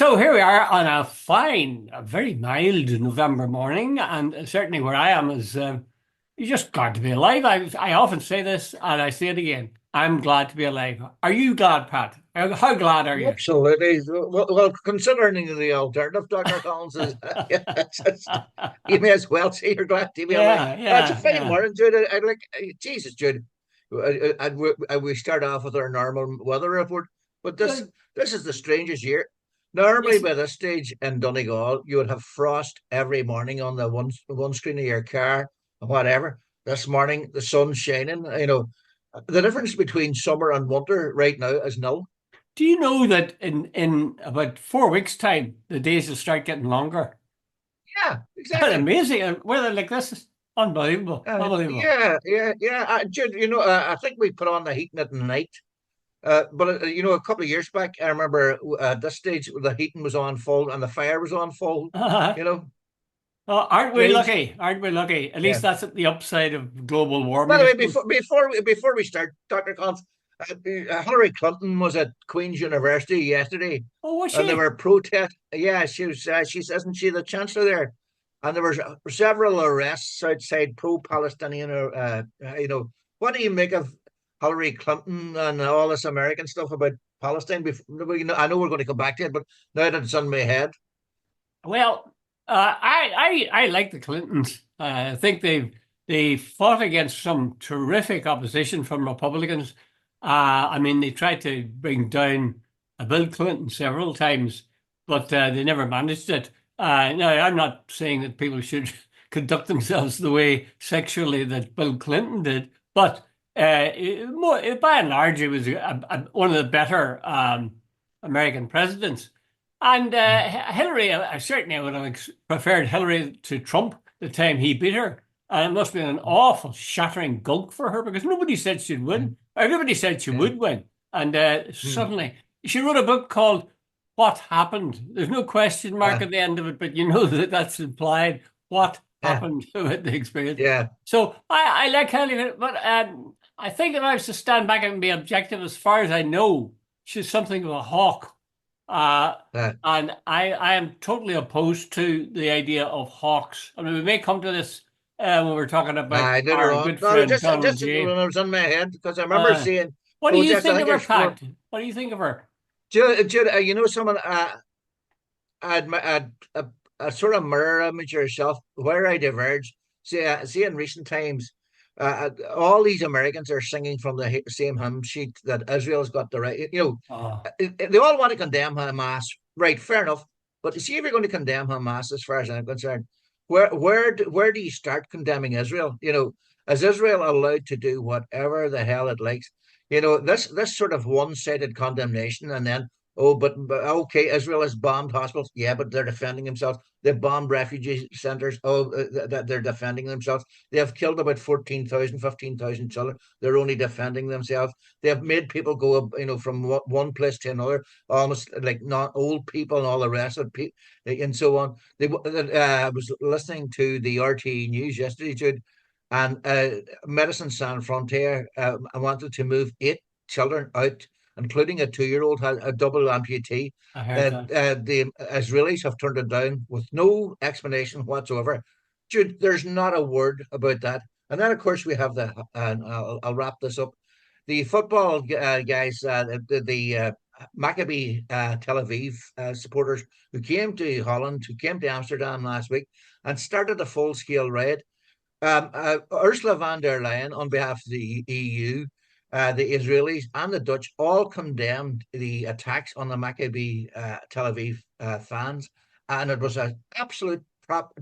So here we are on a fine, a very mild November morning, and certainly where I am is you're just glad to be alive. I often say this, and I say it again. I'm glad to be alive. Are you glad, Pat? How glad are you? Absolutely. Well, considering the alternative, Dr. Collins is, yeah, you may as well say you're glad to be alive. Yeah, That's a yeah, fine yeah. morning, Jude. Jesus, Jude. We start off with our normal weather report, but this Good. this is the strangest year. Normally, Yes. by this stage in Donegal, you would have frost every morning on the one screen of your car, whatever. This morning, the sun's shining. The difference between summer and winter right now is nil. Do you know that in about 4 weeks' time, the days will start getting longer? Yeah, exactly. Amazing. Weather like this is unbelievable. Unbelievable. Yeah. Jude, I think we put on the heating at night. A couple of years back, I remember at this stage the heating was on full and the fire was on full. You know, Oh, aren't we strange. lucky? Aren't we lucky? At least Yeah. that's at the upside of global By warming, the I way, suppose. before we start, Doctor Collins, Hillary Clinton was at Queen's University yesterday, Oh, was and there she? were protests. Yeah, she was. She's isn't she the chancellor there? And there was several arrests outside pro-Palestinian. What do you make of Hillary Clinton and all this American stuff about Palestine? I know we're going to come back to it, but now that it's on my head, Well, I like the Clintons. I think they fought against some terrific opposition from Republicans. I mean, they tried to bring down Bill Clinton several times, but they never managed it. Now, I'm not saying that people should conduct themselves the way sexually that Bill Clinton did, but by and large, it was one of the better American presidents. And Hillary, I certainly would have preferred Hillary to Trump the time he beat her. And it must have been an awful shattering gulp for her because nobody said she'd win. mm, Everybody said she yeah. would win. And Mm. suddenly, she wrote a book called What Happened? There's no question mark Uh, at the end of it, but you know that that's implied what yeah, happened with the experience. yeah, So I like Hillary, but I think if I was to stand back and be objective, as far as I know, she's something of a hawk. Uh, uh, and I am totally opposed to the idea of hawks. I mean, we may come to this when we're talking about later our on. good No, friend Donald just when J. it was in my head because I remember Uh, seeing what do you protests. I think think of her, there's four. Pat? What do you think of her? Someone I'd a sort of mirror image of yourself where I diverge. See, in recent times, all these Americans are singing from the same hymn sheet that Israel's got the right. Oh, They all want to condemn Hamas, right? Fair enough. But you see, if you're going to condemn Hamas, as far as I'm concerned, where do you start condemning Israel? Is Israel allowed to do whatever the hell it likes? This sort of one-sided condemnation, and then but okay, Israel has bombed hospitals. Yeah, but they're defending themselves. They've bombed refugee centers. Oh, they're defending themselves. They have killed about 14,000, 15,000 children. They're only defending themselves. They have made people go, from one place to another, almost like not old people and all the rest of it, and so on. I was listening to the RTE news yesterday, Jude, and Medicine Sans Frontier wanted to move 8 children out, including a 2-year-old, had a double amputee. I heard that. The Israelis have turned it down with no explanation whatsoever. Jude, there's not a word about that. And then, of course, we have and I'll wrap this up. The football guys, the Maccabi Tel Aviv supporters who came to Holland, who came to Amsterdam last week and started a full scale raid. Ursula von der Leyen, on behalf of the EU, the Israelis, and the Dutch all condemned the attacks on the Maccabi Tel Aviv fans. And it was an absolute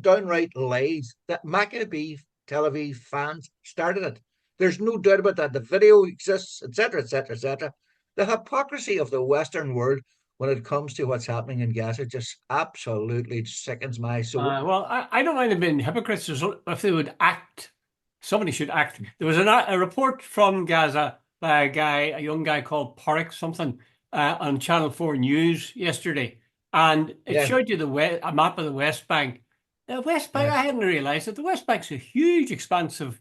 downright lies that Maccabi Tel Aviv fans started it. There's no doubt about that. The video exists, etc., etc., etc. The hypocrisy of the Western world when it comes to what's happening in Gaza just absolutely sickens my soul. Well, I don't mind them being hypocrites if they would act. Somebody should act. There was a report from Gaza by a young guy called Porrick something on Channel 4 News yesterday, and it Yeah, showed you a map of the West Bank. The West Bank, yeah, I hadn't realized that the West Bank's a huge expanse of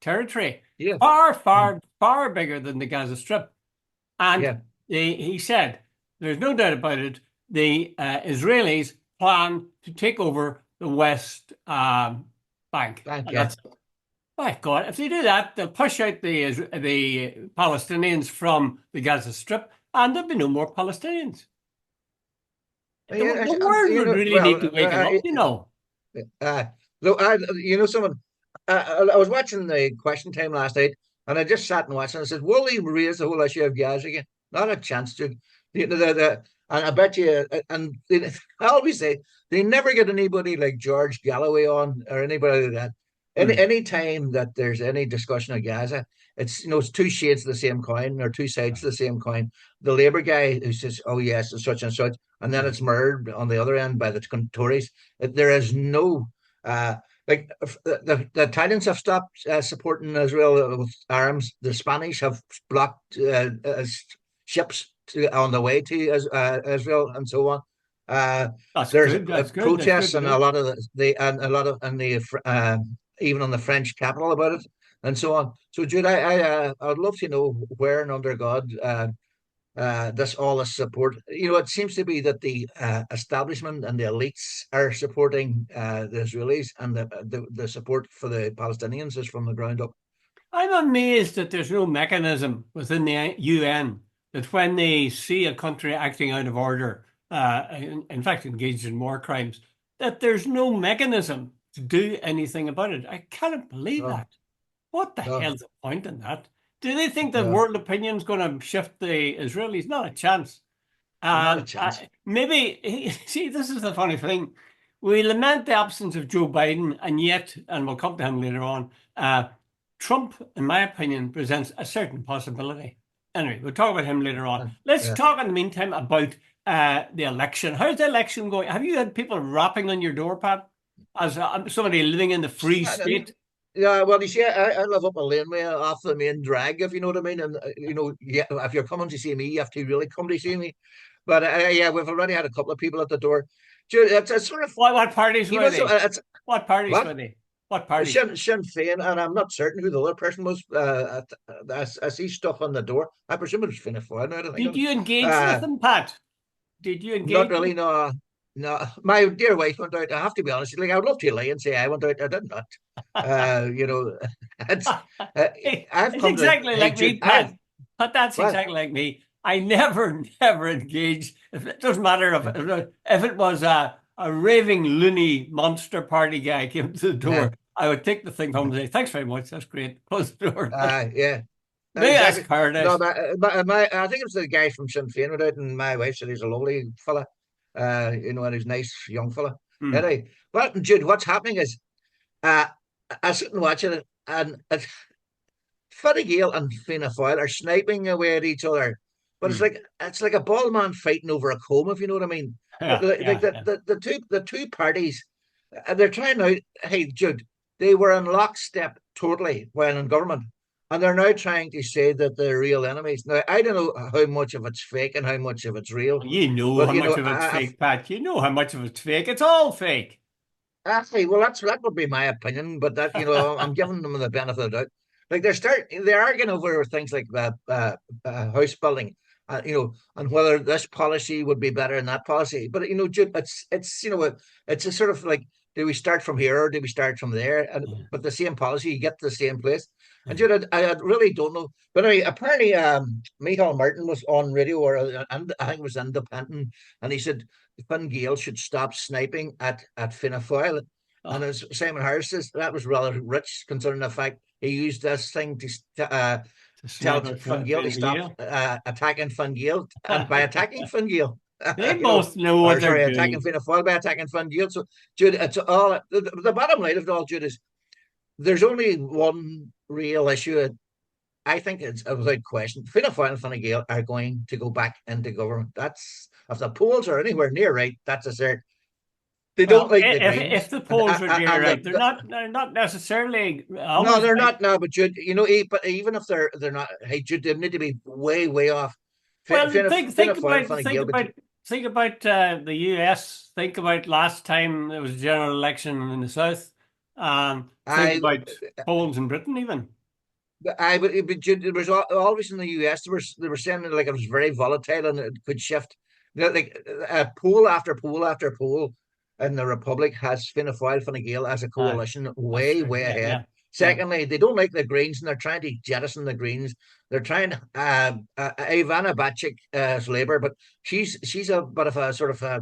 territory, yeah, far, mm, far, far bigger than the Gaza Strip. And yeah. he said, there's no doubt about it, the Israelis plan to take over the West Bank. Thank And you. that's, my God, if they do that, they'll push out the Palestinians from the Gaza Strip, and there'll be no more Palestinians. The world You would know, really well, need to wake up, you know. uh, look, someone. I was watching the Question Time last night, and I just sat and watched, and I said, "Will he raise the whole issue of Gaza again? Not a chance, dude." And I bet you, I always say they never get anybody like George Galloway on or anybody like that. Hmm. Any time that there's any discussion of Gaza, it's two shades of the same coin or two sides of the same coin. The Labour guy who says, "Oh yes, it's such and such," and then it's mirrored on the other end by the Tories. There is no uh, like the Italians have stopped supporting Israel with arms. The Spanish have blocked ships on the way to Israel and so on. Uh, That's there's good. That's good. That's good protests to and know. a lot of the and a lot of and the even on the French capital about it and so on. So Jude, I'd love to know where and under God this support. It seems to be that the establishment and the elites are supporting the Israelis, and the support for the Palestinians is from the ground up. I'm amazed that there's no mechanism within the UN that when they see a country acting out of order, in fact, engaged in war crimes, that there's no mechanism to do anything about it. I cannot believe No, that. What the no, hell's the point in that? Do they think that no, world opinion is going to shift the Israelis? Not a chance. not a And chance. maybe, see, this is the funny thing. We lament the absence of Joe Biden, and yet, and we'll come to him later on, Trump, in my opinion, presents a certain possibility. Anyway, we'll talk about him later on. Let's Yeah. talk in the meantime about the election. How's the election going? Have you had people rapping on your door, Pat, as somebody living in the free state? Yeah, well, you see, I live up a laneway off the main drag, if you know what I mean. And yeah, if you're coming to see me, you have to really come to see me. But yeah, we've already had a couple of people at the door. It's sort of, What parties were so they? it's What parties were what they? What parties? Sinn Féin, and I'm not certain who the other person was. I see stuff on the door. I presume it was Fianna Fáil. Now to think Did of it. you engage with Uh, them, Pat? Did you Not engage really. with? No, no. My dear wife went out. I have to be honest. Like I would love to lie and say I went out. I did not. You know, it's. Uh, I've It's come to. exactly Hey, like Jude. me, Pat. But that's What? exactly like me. I never, never engaged. It doesn't matter if it was a raving loony monster party guy came to the Yeah. door. I would take the thing home and say, "Thanks very much. That's great." Close the door. Yeah. Maybe that's Exactly. No, cowardice. I think it was the guy from Sinn Féin went out, and my wife said he's a lovely fella. And he's a nice young fella. Hmm. Anyway, well, Jude, what's happening is, uh, I sit and watch it, and Fine Gael and Fianna Fáil are sniping away at each other, but Hmm. it's like a ball man fighting over a comb, if you know what I mean. Yeah, Like yeah, the, yeah. the two parties, they're trying out. Hey, Jude, they were in lockstep totally when in government, and they're now trying to say that they're real enemies. Now, I don't know how much of it's fake and how much of it's real, You know but how much of it's fake, Pat. You know how much of it's fake. It's all fake. actually, well, that would be my opinion, but I'm giving them the benefit of the doubt. Like they're arguing over things like house building, and whether this policy would be better than that policy. But it's a sort of like, do we start from here or do we start from there? But the same policy, you get to the same place. And I really don't know. But anyway, apparently, Michael Martin was on radio, and I think it was Independent, and he said Finn Gael should stop sniping at Fianna Fáil. And Oh, as Simon Harris says, that was rather rich, considering the fact he used this thing to to tell snipe at Finn Gael to stop Fine attacking Finn Gael, and by attacking Finn Gael, They both know what or they're sorry, attacking doing. Fianna Fáil by attacking Finn Gael. So, Jude, it's all the bottom line of it all, Jude, is there's only one real issue. I think it's without question. Fianna Fáil and Fine Gael are going to go back into government. That's if the polls are anywhere near right. That's a cert. They don't Well, like the if Greens, the and polls are near and right, they're not necessarily no, always they're right. not now. But Jude, but even if they're not, hey Jude, they need to be way way off. Well, Fianna Fáil and Fine Gael, but think about the US. Think about last time there was a general election in the South. Think I about polls in Britain, even. but Jude, there was always in the US. They were saying that, like, it was very volatile and it could shift. like poll after poll after poll in the Republic has Fianna Fáil, Fine Gael as a Aye, coalition that's way, true. way Yeah, ahead. yeah, yeah. Secondly, they don't like the Greens and they're trying to jettison the Greens. They're trying Ivana Bacik's Labour, but she's a bit of a sort of a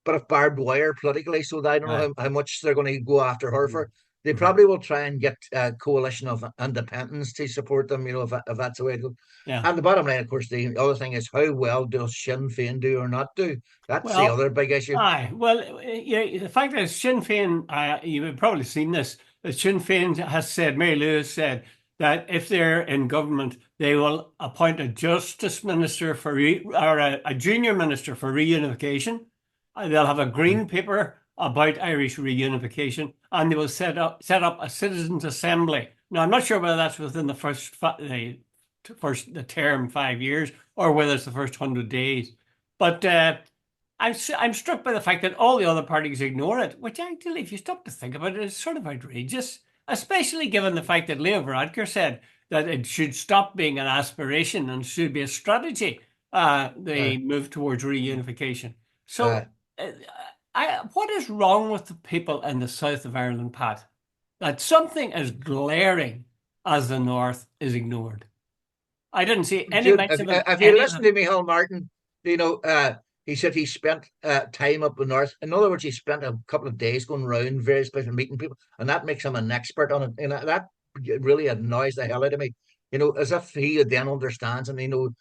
bit of barbed wire politically, so I don't know Aye. how much they're going to go after her Mm-hmm. for. They Mm-hmm. probably will try and get a coalition of independents to support them, if that's the way it goes. Yeah. And the bottom line, of course, the other thing is how well does Sinn Féin do or not do? That's the Well, other big issue. aye. Well, yeah, the fact is, Sinn Féin, you've probably seen this, that Sinn Féin has said, Mary Lewis said, that if they're in government, they will appoint a justice minister or a junior minister for reunification. They'll have a green paper about Irish reunification, and they will set up a citizens' assembly. Now, I'm not sure whether that's within the term 5 years or whether it's the first 100 days. But I'm struck by the fact that all the other parties ignore it, which actually, if you stop to think about it, is sort of outrageous, especially given the fact that Leo Varadkar said that it should stop being an aspiration and should be a strategy, Uh, the move towards reunification. uh, So, what is wrong with the people in the south of Ireland, Pat? That something as glaring as the north is ignored. I didn't see any Jude, mention of if you any of listen them. to Michael Martin, you know, he said he spent time up the north. In other words, he spent a couple of days going around various places meeting people, and that makes him an expert on it. And that really annoys the hell out of me. As if he then understands and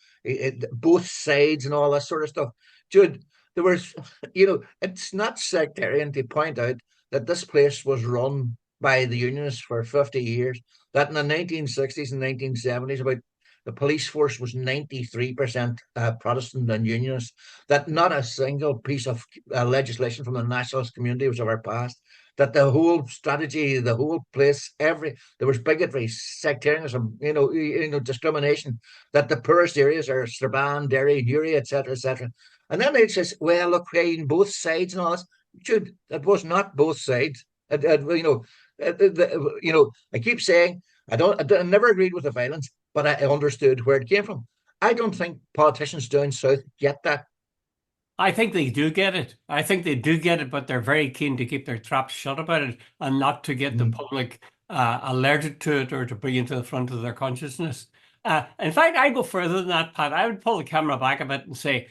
both sides and all that sort of stuff. Jude, there was, it's not sectarian to point out that this place was run by the unionists for 50 years. That in the 1960s and 1970s, about the police force was 93% Protestant and Unionist, that not a single piece of legislation from the nationalist community was ever passed, that the whole strategy, the whole place, there was bigotry, sectarianism, discrimination, that the poorest areas are Strabane, Derry, Newry, etc., etc. And then they says, well, look, both sides and all this. Dude, it was not both sides. I keep saying I never agreed with the violence, but I understood where it came from. I don't think politicians down south get that. I think they do get it. I think they do get it, but they're very keen to keep their traps shut about it and not to get the Mm. public alerted to it or to bring it to the front of their consciousness. In fact, I go further than that, Pat. I would pull the camera back a bit and say,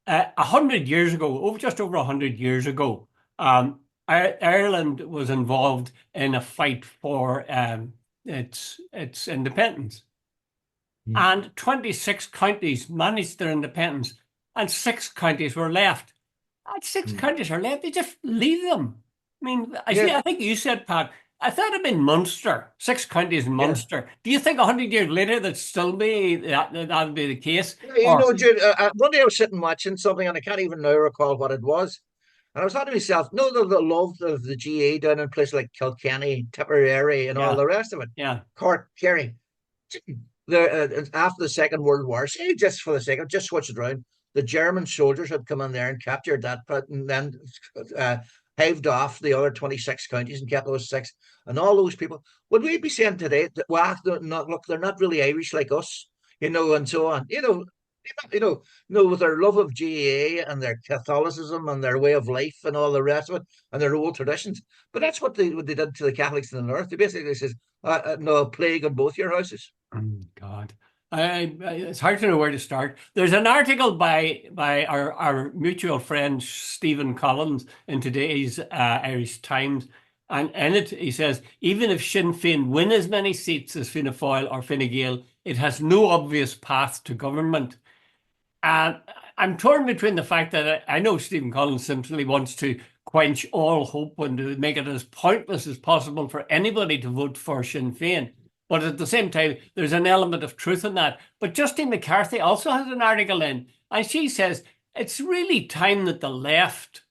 100 years ago, just over 100 years ago, Ireland was involved in a fight for its independence, Mm. and 26 counties managed their independence, and 6 counties were left. And six Mm. counties are left. They just leave them. I mean, Yeah, I think you said, Pat, I thought it'd been Munster, 6 counties in yeah. Munster. Do you think 100 years later that'd be the case? Or Jude, one day I was sitting watching something and I can't even now recall what it was. And I was thought to myself, no, the love of the GA down in places like Kilkenny, Tipperary, and all yeah, the rest of it, yeah, Cork, Kerry. After the Second World War, say just for the sake of just switch it around, the German soldiers had come in there and captured that, and then uh, hived off the other 26 counties and kept those six. And all those people, would we be saying today that, well, they're not really Irish like us, and so on, with their love of GAA and their Catholicism and their way of life and all the rest of it and their old traditions. But that's what they did to the Catholics in the North. They basically says, no, plague on both your houses. God. It's hard to know where to start. There's an article by our mutual friend Stephen Collins in today's Irish Times, and in it he says, even if Sinn Féin win as many seats as Fianna Fáil or Fine Gael, it has no obvious path to government. And I'm torn between the fact that I know Stephen Collins simply wants to quench all hope and to make it as pointless as possible for anybody to vote for Sinn Féin. But at the same time, there's an element of truth in that. But Justine McCarthy also has an article in, and she says it's really time that the left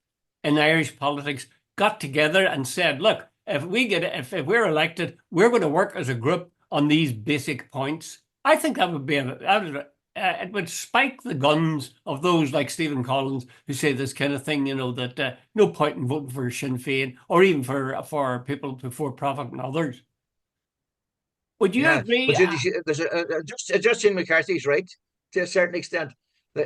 in Irish politics got together and said, look, if we're elected, we're going to work as a group on these basic points. I think that would be it would spike the guns of those like Stephen Collins who say this kind of thing, that no point in voting for Sinn Féin or even for people before profit and others. Would you Yeah, agree? but there's Justin McCarthy's right to a certain extent.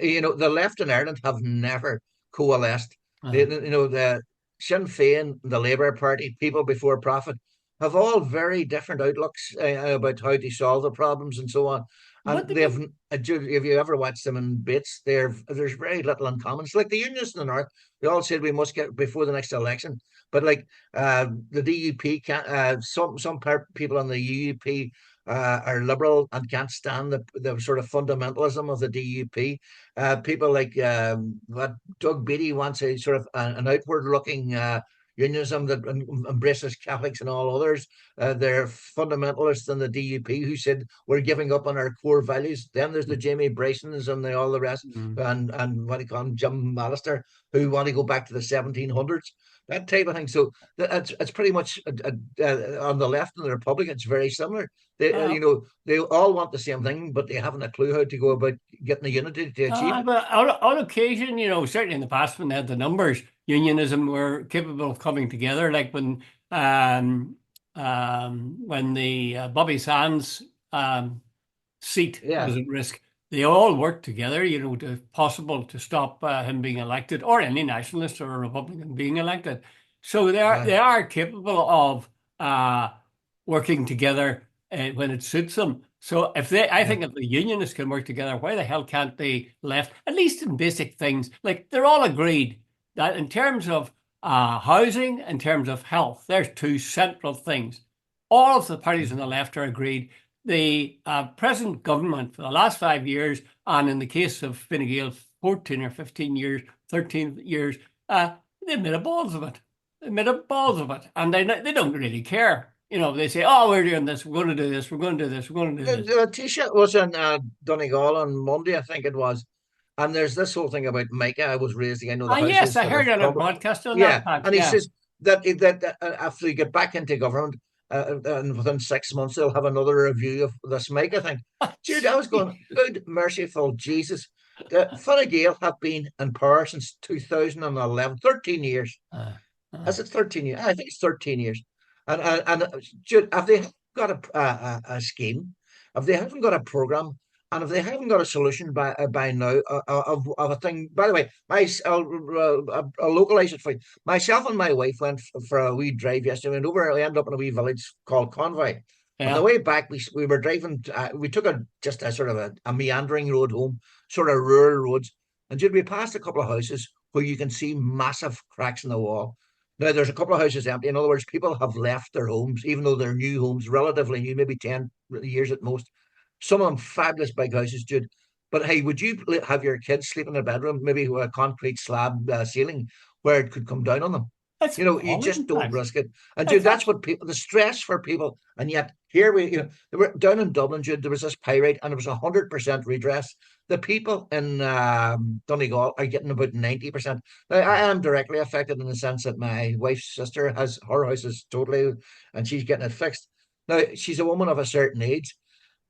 The left in Ireland have never coalesced. Uh, The Sinn Féin, the Labour Party, People Before Profit, have all very different outlooks about how to solve the problems and so on. And what they did have, if you ever watch them in bits, there's very little in common. It's like the Unionists in the North. They all said we must get before the next election, but like the DUP can't. People on the UUP are liberal and can't stand the sort of fundamentalism of the DUP. People like what Doug Beattie wants a sort of an outward looking unionism that embraces Catholics and all others. They're fundamentalists in the DUP who said we're giving up on our core values. Then there's the Jamie Brysons and all the rest, mm, and what do you call him, Jim Mallister, who want to go back to the 1700s, that type of thing. So it's pretty much on the left and the Republicans very similar. They uh, they all want the same thing, but they haven't a clue how to go about getting the unity to achieve it. but on occasion, certainly in the past when they had the numbers, unionism were capable of coming together. Like um, when the Bobby Sands seat Yeah, was at risk, they all worked together, to possible to stop him being elected, or any nationalist or a Republican being elected. So they are capable of uh, working together when it suits them. So I yeah, think if the unionists can work together, why the hell can't the left, at least in basic things, like they're all agreed that in terms of housing, in terms of health, there's two central things. All of the parties on the left are agreed. The present government for the last 5 years, and in the case of Fine Gael, 14 or 15 years, 13 years, they made a balls of it. They made a balls of it. And they don't really care. They say, oh, we're doing this, we're going to do this, we're going to do this, we're going to do this. Taoiseach was in Donegal on Monday, I think it was. And there's this whole thing about Micah. I was raising, I know the Ah, yes, houses I that have heard on a crumbled. broadcast on Yeah. that, Pat. And he Yeah. says that after you get back into government, and within 6 months, they'll have another review of this Micah thing. Dude, I was going, good, merciful Jesus. The Fine Gael have been in power since 2011, 13 years. Uh, uh, Is it 13 years? I think it's 13 years. And have they got a scheme, if they haven't got a program, and if they haven't got a solution by now of a thing, by the way, I'll localize it for you. Myself and my wife went for a wee drive yesterday. We ended up in a wee village called Convoy. On the yeah. way back, we were driving. We took just a sort of a meandering road home, sort of rural roads, and we passed a couple of houses where you can see massive cracks in the wall. Now, there's a couple of houses empty. In other words, people have left their homes, even though they're new homes, relatively new, maybe 10 years at most. Some of them fabulous big houses, Jude. But hey, would you have your kids sleep in their bedroom, maybe with a concrete slab ceiling where it could come down on them? That's You appalling, just don't Pat. risk it. And Jude, That's that's what people, the stress for people. And yet here they were down in Dublin, Jude, there was this pyrite and it was 100% redress. The people in Donegal are getting about 90%. Now, I am directly affected in the sense that my wife's sister has her house is totally, and she's getting it fixed. Now, she's a woman of a certain age,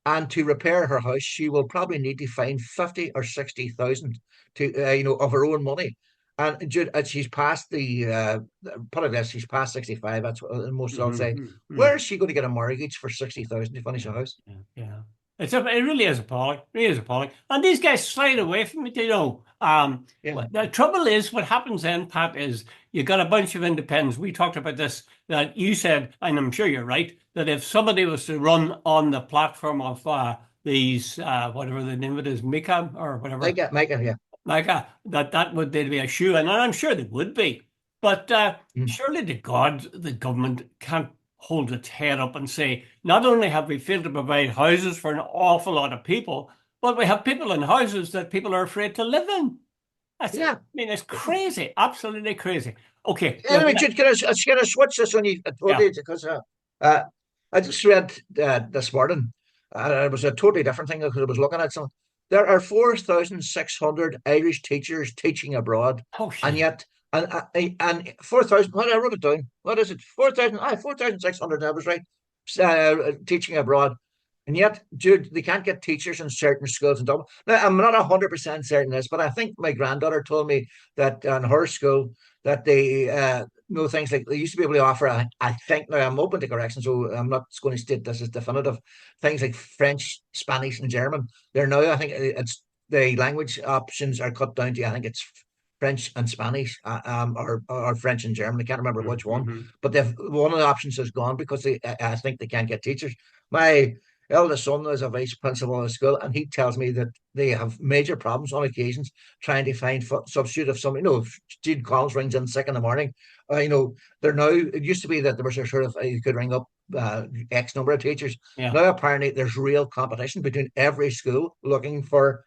and to repair her house, she will probably need to find 50 or 60,000 to of her own money. And she's past put it this, she's past 65. That's what most will say. Where is she going to get a mortgage for 60,000 to finish a house? Yeah, yeah. It really is appalling. It really is appalling. And these guys slide away from it. Yeah, The trouble is, what happens then, Pat, is you got a bunch of independents. We talked about this, that you said, and I'm sure you're right, that if somebody was to run on the platform of these, whatever the name of it is, Mika or whatever, Make it, yeah. like that would they'd be a shoe, and I'm sure they would be. But Mm. surely to God, the government can't hold its head up and say, not only have we failed to provide houses for an awful lot of people, but we have people in houses that people are afraid to live in. I Yeah. mean, it's crazy, absolutely crazy. Okay, Anyway, Jude, can I switch this on you yeah. totally because uh, I just read this morning, and it was a totally different thing because I was looking at something. There are 4,600 Irish teachers teaching abroad, Oh, and shit. yet, and 4,000. What I wrote it down. What is it? 4,000. 4,600. I was right. Teaching abroad, and yet, Jude, they can't get teachers in certain schools in Dublin. Now, I'm not 100% certain this, but I think my granddaughter told me that in her school that they know things like they used to be able to offer. I think now I'm open to correction, so I'm not going to state this as definitive. Things like French, Spanish, and German. They're now, I think it's the language options are cut down to, I think it's French and Spanish, or French and German. I can't remember which one, Mm-hmm. but they've one of the options is gone because I think they can't get teachers. My eldest son is a vice principal in a school, and he tells me that they have major problems on occasions trying to find substitute if somebody, if Jude Collins rings in sick in the morning. They're now. It used to be that there was a sort of you could ring up X number of teachers. Yeah. Now apparently there's real competition between every school looking for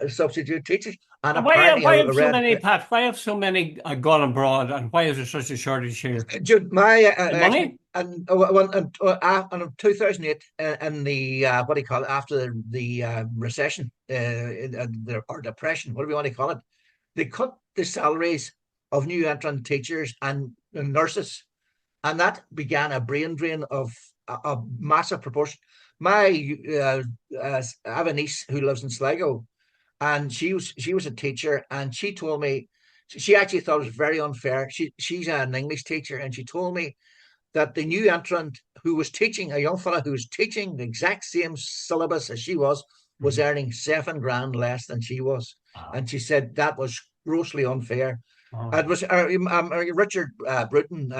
substitute teachers, and And why, apparently why I have so read many, Pat? Why have so many gone abroad, and why is there such a shortage here? Jude, my The actually, money? in 2008, in the what do you call it, after the recession, or depression, whatever you want to call it, they cut the salaries of new entrant teachers and nurses, and that began a brain drain of a massive proportion. My I have a niece who lives in Sligo, and she was a teacher, and she told me she actually thought it was very unfair. She's an English teacher, and she told me that the new entrant who was teaching, a young fella who was teaching the exact same syllabus as she was Mhm. earning 7 grand less than she was, Oh, and she said that was grossly unfair. oh, It was Richard Bruton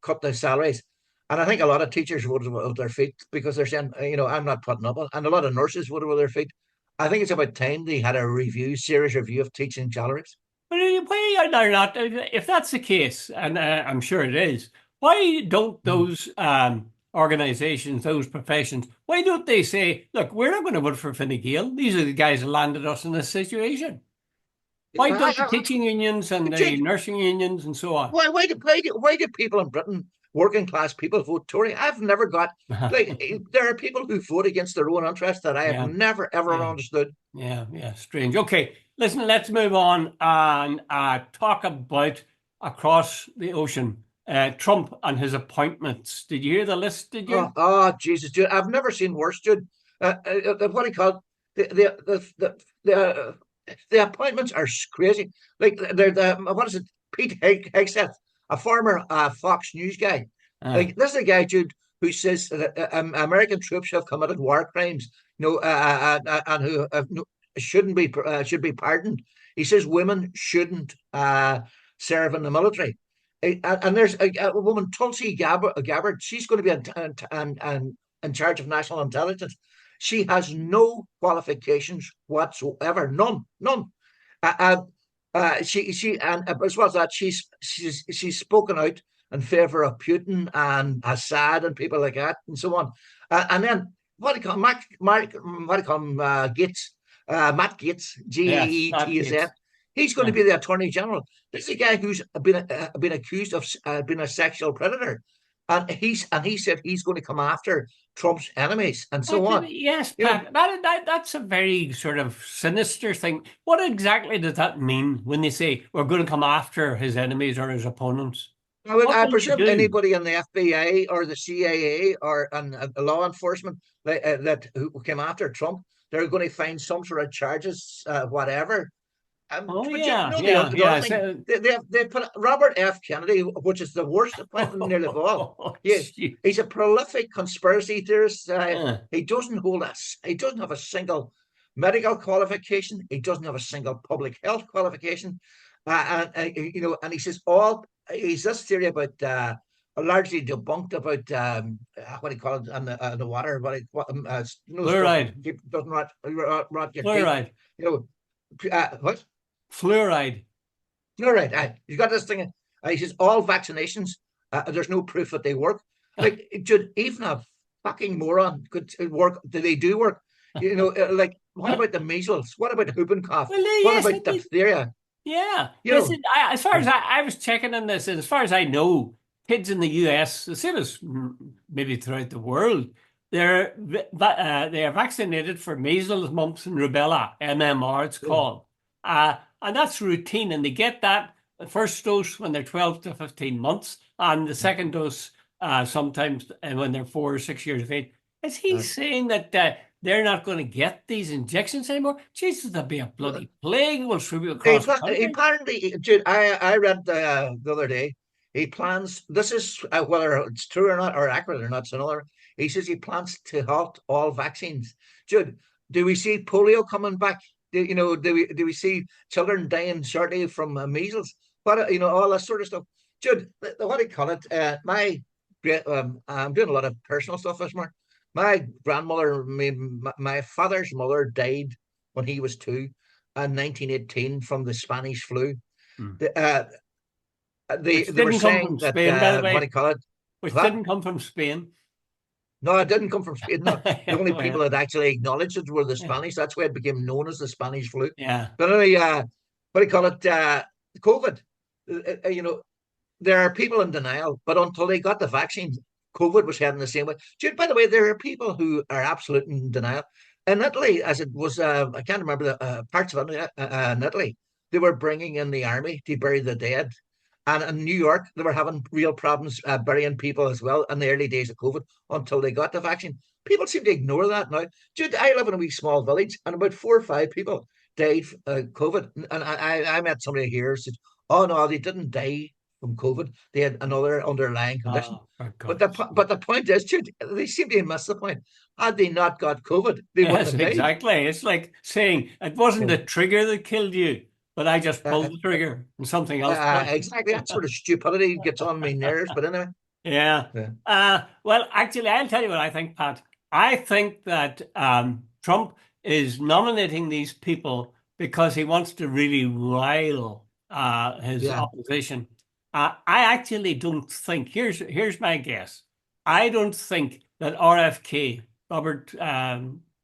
cut the salaries, and I think a lot of teachers would have at their feet because they're saying, I'm not putting up, and a lot of nurses would have at their feet. I think it's about time they had a serious review of teaching salaries. but why are they not? If that's the case, and I'm sure it is, why don't Mm. those organizations, those professions, why don't they say, look, we're not going to vote for Fine Gael. These are the guys who landed us in this situation. Why don't the teaching unions and the Jude, nursing unions and so on? why do people in Britain, working class people, vote Tory? I've never got, like, there are people who vote against their own interests that I have Yeah, never ever yeah. understood. Yeah, strange. Okay, listen, let's move on and talk about across the ocean. Trump and his appointments. Did you hear the list? Did you? Jesus, Jude, I've never seen worse, Jude. What do you call it? The appointments are crazy. Like what is it? Pete Hegseth, a former Fox News guy. Uh, Like, this is a guy, Jude, who says that American troops have committed war crimes, and who no, should be pardoned. He says women shouldn't serve in the military. And there's a woman, Tulsi Gabbard. She's going to be in charge of national intelligence. She has no qualifications whatsoever, none. Uh, uh, she and as well as that, she's spoken out in favor of Putin and Assad and people like that and so on. And then what do you call what do you call him? Gates, Matt Gates, yes, Matt Gettz. Gates. He's going to Yeah. be the Attorney General. This is a guy who's been accused of being a sexual predator, and he said he's going to come after Trump's enemies and so on. Yes, You know, Pat. That's a very sort of sinister thing. What exactly does that mean when they say we're going to come after his enemies or his opponents? What I will they presume do? anybody in the FBI or the CIA or law enforcement that who came after Trump, they're going to find some sort of charges, whatever. Oh But you yeah, know yeah, the other yeah. thing, So, they put Robert F. Kennedy, which is the worst appointment nearly of all. oh, Yeah, jeez. he's a prolific conspiracy theorist. Uh, He doesn't have a single medical qualification. He doesn't have a single public health qualification. And he says he's this theory about largely debunked about what do you call it, on the water, stuff that fluoride, doesn't rot your teeth. fluoride, You what? fluoride. All right, you got this thing. He says all vaccinations. There's no proof that they work. Like, even a fucking moron could work. Do they do work? Like, what about the measles? What about whooping cough? Well, What yes, about diphtheria? yeah. You know, Listen, as far as I was checking on this, and as far as I know, kids in the US, the same as maybe throughout the world, they are vaccinated for measles, mumps, and rubella, MMR, it's called. And that's routine, and they get that the first dose when they're 12 to 15 months, and the second dose sometimes when they're 4 or 6 years of age. Is he saying that they're not going to get these injections anymore? Jesus, there'll be a bloody plague will sweep across the country. apparently, Jude, I read the other day. He plans. This is whether it's true or not, or accurate or not. So another. He says he plans to halt all vaccines. Jude, do we see polio coming back? Do we see children dying shortly from measles? But all that sort of stuff. Jude, what do you call it? My great, I'm doing a lot of personal stuff this morning. My grandmother, my father's mother died when he was two in 1918 from the Spanish flu. Hmm. The, uh, they Which they were didn't come saying from that Spain, by the what do way. you call it? Which What? didn't come from Spain. No, it didn't come from Spain. No, the only people Well, that actually acknowledged it were the yeah, Spanish. That's why it became known as the Spanish flu. yeah. But anyway, what do you call it? COVID. There are people in denial, but until they got the vaccine, COVID was heading the same way. Dude, by the way, there are people who are absolute in denial. In Italy, as it was, I can't remember the parts of Italy, in Italy, they were bringing in the army to bury the dead. And in New York, they were having real problems burying people as well in the early days of COVID until they got the vaccine. People seem to ignore that now. Dude, I live in a wee small village, and about 4 or 5 people died COVID. And I met somebody here who said, "Oh no, they didn't die from COVID. They had another underlying condition." Oh, for But the God's but sake. the point is, dude, they seem to miss the point. Had they not got COVID, they wouldn't Yes, have died. exactly. It's like saying it wasn't Yeah. the trigger that killed you, but I just Uh, pulled the trigger and something else did. exactly. That sort of stupidity gets on my nerves. But anyway, Yeah. yeah, Well, actually, I'll tell you what I think, Pat. I think that Trump is nominating these people because he wants to really rile his yeah. opposition. I actually don't think. Here's my guess. I don't think that RFK, Robert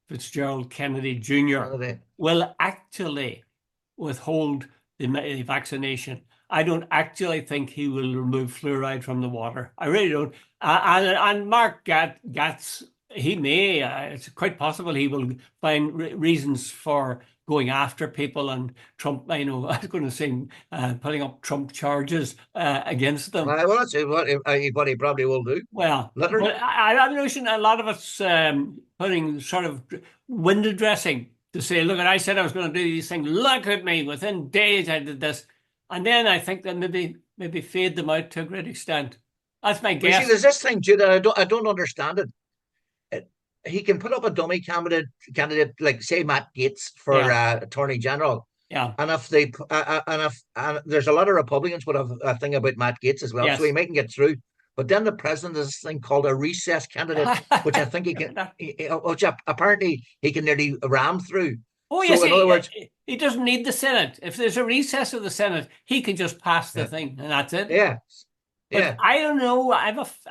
Fitzgerald Kennedy Jr., Anyway. will actually withhold the vaccination. I don't actually think he will remove fluoride from the water. I really don't. And Mark Gatz, he may. It's quite possible he will find reasons for going after people and Trump. I was going to say putting up Trump charges against them. Well, that's what he probably will do. Well, Literally. but I'm noticing a lot of us putting sort of window dressing to say, look, I said I was going to do these things. Look at me. Within days, I did this. And then I think that maybe fade them out to a great extent. That's my But you see, guess. there's this thing, Jude, that I don't understand it. It- He can put up a dummy candidate like say Matt Gaetz for Yeah, Attorney General, yeah, and if they and if and there's a lot of Republicans would have a thing about Matt Gaetz as well, so he yes. mightn't get through. But then the president has this thing called a recess candidate, which I think he can, which apparently he can nearly ram through. Oh, yes, So in other words, he doesn't need the Senate. If there's a recess of the Senate, he can just pass the yeah, thing, and that's it. yeah, But yeah. I don't know.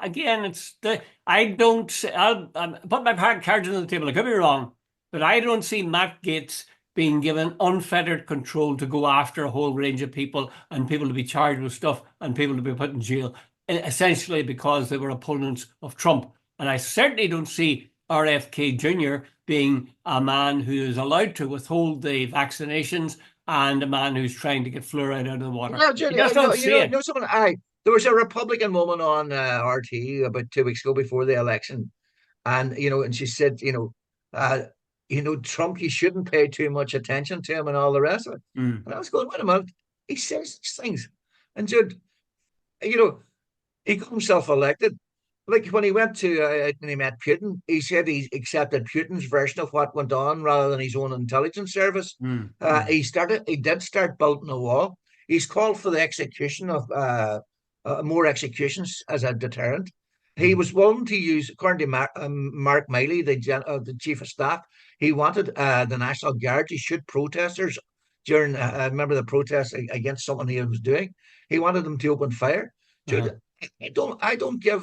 Again, it's I don't. I'll put my cards on the table. I could be wrong, but I don't see Matt Gaetz being given unfettered control to go after a whole range of people and people to be charged with stuff and people to be put in jail, essentially because they were opponents of Trump. And I certainly don't see RFK Jr. being a man who is allowed to withhold the vaccinations and a man who's trying to get fluoride out of the water. No, I Judy, just don't see you it. know something. There was a Republican woman on RT about 2 weeks ago before the election, and and she said, uh, Trump, you shouldn't pay too much attention to him and all the rest of it. Mm. And I was going, wait a minute, he says these things, and Jude, you know, he got himself elected. Like when he went to and he met Putin, he said he accepted Putin's version of what went on rather than his own intelligence service. Mm. Mm. He did start building a wall. He's called for the execution of more executions as a deterrent. He Mm. was willing to use, according to Mark Miley, the chief of staff, he wanted the National Guard to shoot protesters during, remember the protests against something he was doing. He wanted them to open fire. Uh-huh. Dude, I don't give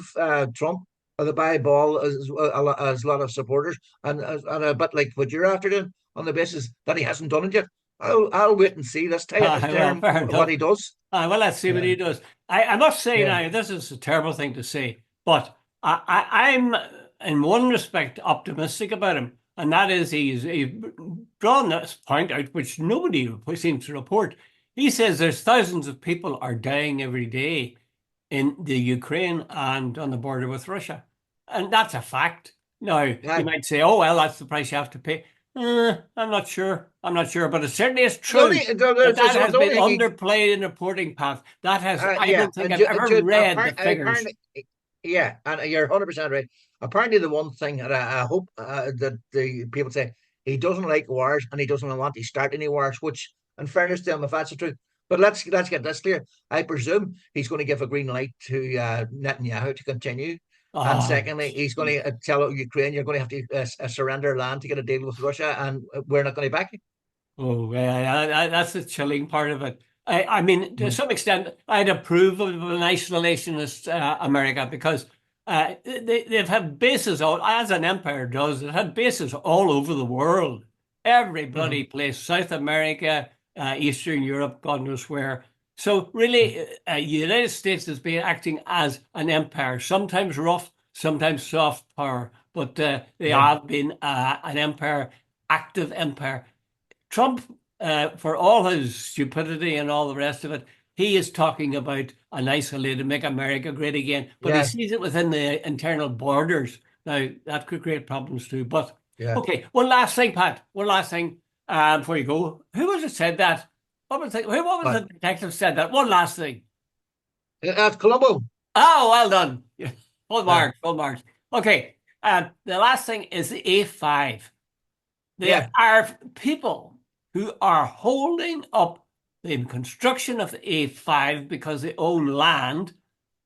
Trump the bye ball as a lot of supporters, and a bit like what you're after doing on the basis that he hasn't done it yet. I'll wait and see this Well, term fair what enough. he does. Well, let's see what Yeah, he does. I must say yeah. now, this is a terrible thing to say, but I'm in one respect optimistic about him, and that is he's drawn this point out, which nobody seems to report. He says there's thousands of people are dying every day in the Ukraine and on the border with Russia, and that's a fact. Now, you Yeah. might say, "Oh well, that's the price you have to pay." I'm not sure. I'm not sure, but it certainly is The true only that there's, that has the been only thing he underplayed in reporting path. That has, I yeah, don't think I've ever read the figures. apparently, yeah, and you're 100% right. Apparently, the one thing that I hope that the people say he doesn't like wars and he doesn't want to start any wars. Which, in fairness to him, if that's the truth. But let's get this clear. I presume he's going to give a green light to Netanyahu to continue. And Oh, secondly, he's going to tell Ukraine you're going to have to surrender land to get a deal with Russia, and we're not going to back you. oh, yeah, that's the chilling part of it. I mean, to Mm. some extent, I'd approve of an isolationist America because they've had bases all, as an empire does, it had bases all over the world. Every bloody Mhm. place, South America, Eastern Europe, God knows where. So really, United States has been acting as an empire, sometimes rough, sometimes soft power, but they Yeah, have been an empire, active empire. Trump, for all his stupidity and all the rest of it, he is talking about an isolated, make America great again, but he yeah, sees it within the internal borders. Now, that could create problems too. But yeah. okay, one last thing, Pat. One last thing before you go. Who was it said that? What was the But detective said that? One last thing. at Colombo, Oh, well done. Full uh, marks, full marks. Okay, the last thing is the A5. yeah, There are people who are holding up the construction of the A5 because they own land.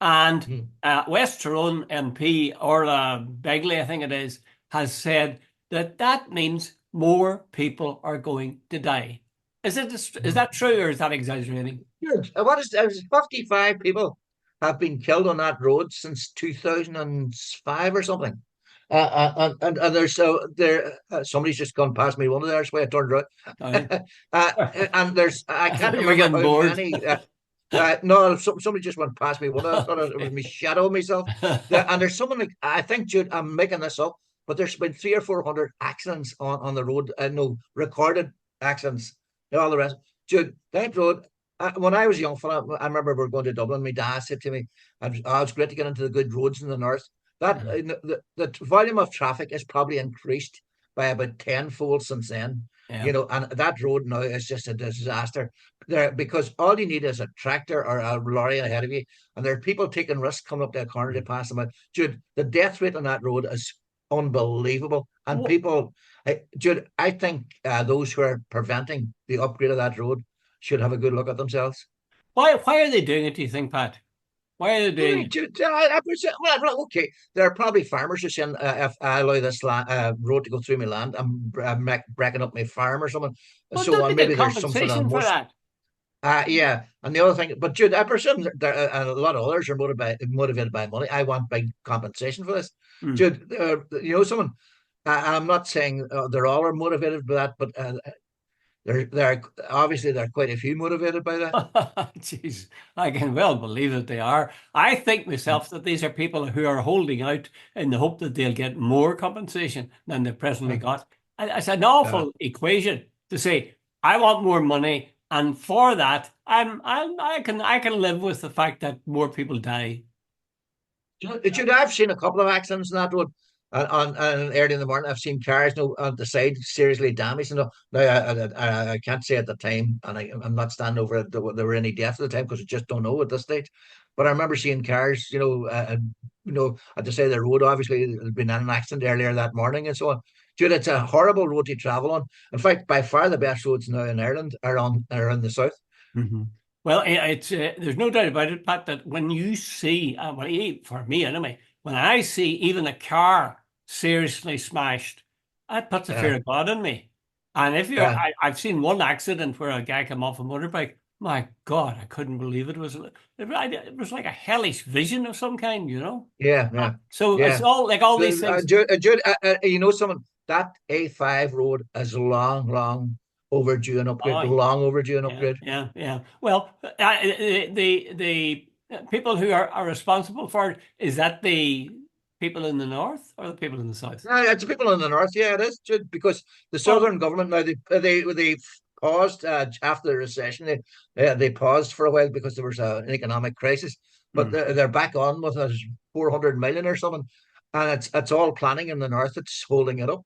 And mhm. West Tyrone MP, Orla Begley, I think it is, has said that that means more people are going to die. Is Mhm. that true or is that exaggerating? Good. What is there's 55 people have been killed on that road since 2005 or something. And there's so there somebody's just gone past me. One of theirs way I turned around. I, And there's I I can't thought you were remember getting how bored. many. No, somebody just went past me. One I thought it was me shadow myself. And there's someone like I think Jude. I'm making this up, but there's been 300 or 400 accidents on the road. No recorded accidents. All the rest. Jude, that road when I was a young fella, I remember we were going to Dublin. My dad said to me, "Oh, it's great to get into the good roads in the north." That the volume of traffic has probably increased by about tenfold since then. Yeah. And that road now is just a disaster. There because all you need is a tractor or a lorry ahead of you, and there are people taking risks coming up that corner to pass them out. Jude, the death rate on that road is unbelievable, and people. Jude, I think those who are preventing the upgrade of that road should have a good look at themselves. Why are they doing it, do you think, Pat? Why are they doing it? Well, okay, there are probably farmers who saying if I allow this road to go through my land, I'm breaking up my farm or something. Well, So don't they on, get maybe there's some sort of compensation for more. that? Yeah, and the other thing, but Jude, I presume there and a lot of others are motivated by money. I want big compensation for this, Hmm. Jude. Someone. I'm not saying they're all are motivated by that, but there obviously there are quite a few motivated by that. Jeez, I can well believe that they are. I think Mm. myself that these are people who are holding out in the hope that they'll get more compensation than they've presently Uh, got. It's an uh, awful equation to say, I want more money, and for that, I can live with the fact that more people die. Jude, I've seen a couple of accidents on that road. And early in the morning, I've seen cars on the side seriously damaged. Now I can't say at the time, and I'm not standing over it, there were any deaths at the time because I just don't know at this stage. But I remember seeing cars, at the side of the road. Obviously, there'd been an accident earlier that morning and so on. Dude, it's a horrible road to travel on. In fact, by far the best roads now in Ireland are in the south. Mhm. Well, it's there's no doubt about it, Pat, that when you see, for me anyway, when I see even a car seriously smashed, that puts a fear Yeah, of God in me. And if you're, yeah, I've seen one accident where a guy came off a motorbike. My God, I couldn't believe it. It was like a hellish vision of some kind, you know? yeah, yeah, So it's yeah. all like all these things. Jude, someone that A5 road is long, long overdue an upgrade. Oh, Long overdue an yeah, upgrade. yeah, yeah. Well, the people who are responsible for it, is that the people in the north or the people in the south? It's the people in the north. Yeah, it is, Jude, because the Well, southern government now they paused after the recession. They paused for a while because there was an economic crisis, but hmm. they're back on with us 400 million or something, and it's all planning in the north. It's holding it up.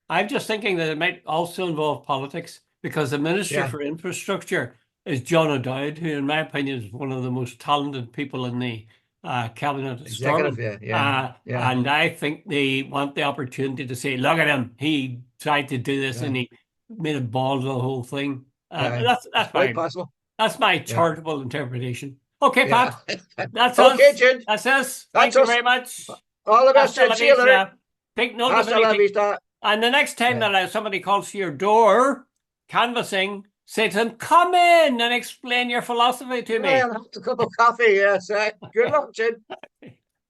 I'm just thinking that it might also involve politics because the Minister Yeah, for Infrastructure is John O'Dowd, who, in my opinion, is one of the most talented people in the cabinet Executive, storming. yeah, yeah, yeah, And I think they want the opportunity to say, look at him. He tried to do this yeah. and he made a ball of the whole thing. It's quite possible. That's my Yeah, charitable interpretation. Okay, yeah. Pat. That's Okay, us. Jude. That's us. That's Thank you us. very much. All the best, Hasta Jude. la See you later. vista. Take note of Hasta la anything. vista. And the next time Yeah. that somebody calls to your door, canvassing, say to them, come in and explain your philosophy to me. Well, have a cup of coffee. Yes. Good luck, Jude.